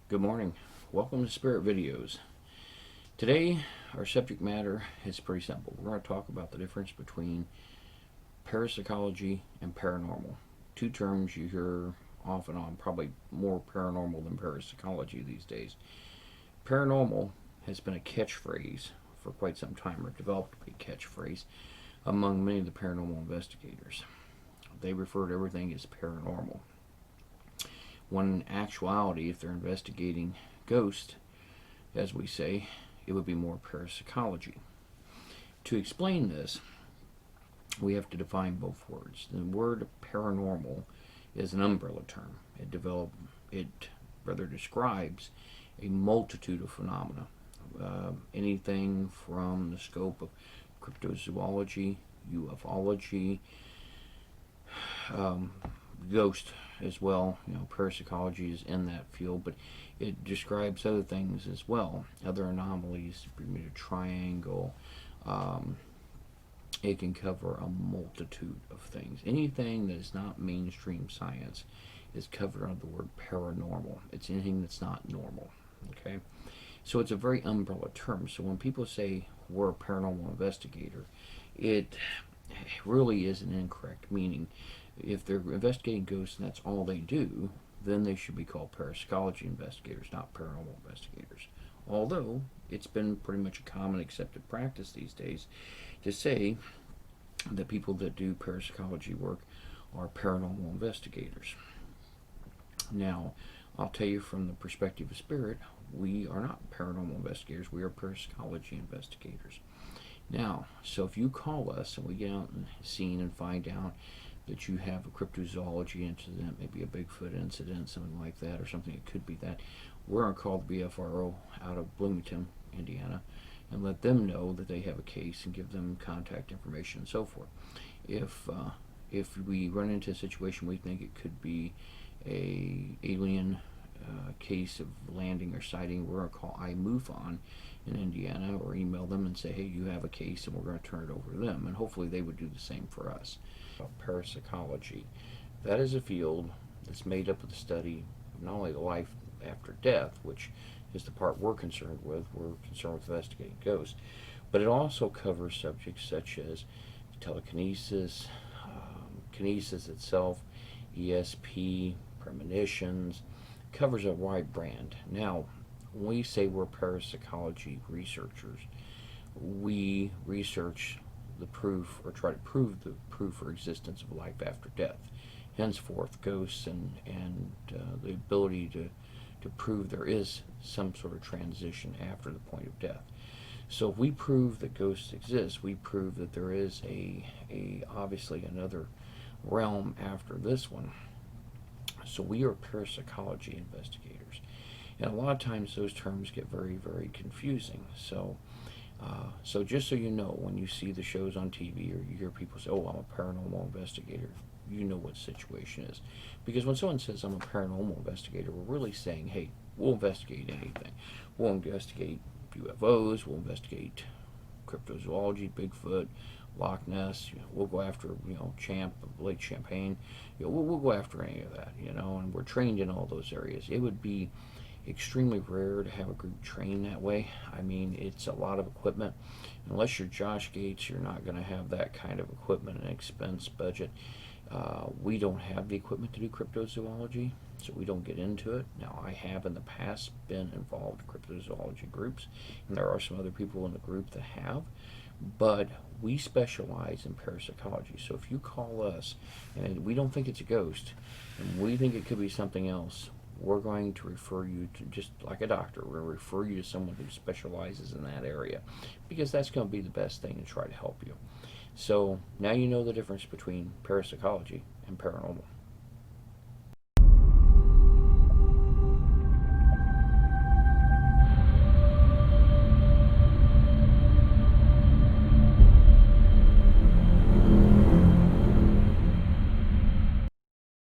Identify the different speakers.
Speaker 1: Good morning. Welcome to Spirit Videos. Today, our subject matter is pretty simple. We're going to talk about the difference between parapsychology and paranormal. Two terms you hear off and on, probably more paranormal than parapsychology these days. Paranormal has been a catchphrase for quite some time, or developed to be a catchphrase among many of the paranormal investigators. They refer to everything as paranormal, when in actuality, if they're investigating ghosts, as we say, it would be more parapsychology. To explain this, we have to define both words. The word paranormal is an umbrella term. It rather describes a multitude of phenomena. Anything from the scope of cryptozoology, ufology, ghost as well. Parapsychology is in that field, but it describes other things as well, other anomalies, Bermuda Triangle. It can cover a multitude of things. Anything that is not mainstream science is covered under the word paranormal. It's anything that's not normal. Okay, so it's a very umbrella term. So when people say we're a paranormal investigator, it really is an incorrect meaning. If they're investigating ghosts and that's all they do, then they should be called parapsychology investigators, not paranormal investigators. Although it's been pretty much a common accepted practice these days to say that people that do parapsychology work are paranormal investigators. Now, I'll tell you from the perspective of spirit, we are not paranormal investigators, we are parapsychology investigators. Now, so if you call us and we get out and scene and find out that you have a cryptozoology incident, maybe a Bigfoot incident, something like that, or something that could be that, we're going to call the BFRO out of Bloomington, Indiana, and let them know that they have a case and give them contact information and so forth. If we run into a situation we think it could be a alien case of landing or sighting, we're going to call iMUFON in Indiana or email them and say, hey, you have a case, and we're going to turn it over to them, and hopefully they would do the same for us. Parapsychology, that is a field that's made up of the study of not only the life after death, which is the part we're concerned with investigating ghosts, but it also covers subjects such as telekinesis, kinesis itself, ESP, premonitions, covers a wide brand. Now, when we say we're parapsychology researchers, we research the proof, or try to prove the proof or existence of life after death. Henceforth, ghosts and the ability to prove there is some sort of transition after the point of death. So if we prove that ghosts exist, we prove that there is obviously another realm after this one. So we are parapsychology investigators. And a lot of times those terms get very, very confusing. So just so you know, when you see the shows on TV or you hear people say, oh, I'm a paranormal investigator, you know what the situation is. Because when someone says I'm a paranormal investigator, we're really saying, hey, we'll investigate anything. We'll investigate UFOs, we'll investigate cryptozoology, Bigfoot, Loch Ness, we'll go after, Lake Champlain, we'll go after any of that, and we're trained in all those areas. It would be extremely rare to have a group train that way. I mean, it's a lot of equipment. Unless you're Josh Gates, you're not going to have that kind of equipment and expense budget. We don't have the equipment to do cryptozoology, so we don't get into it. Now, I have in the past been involved in cryptozoology groups, and there are some other people in the group that have, but we specialize in parapsychology. So if you call us and we don't think it's a ghost, and we think it could be something else, we're going to refer you to, just like a doctor, we're going to refer you to someone who specializes in that area, because that's going to be the best thing to try to help you. So now you know the difference between parapsychology and paranormal.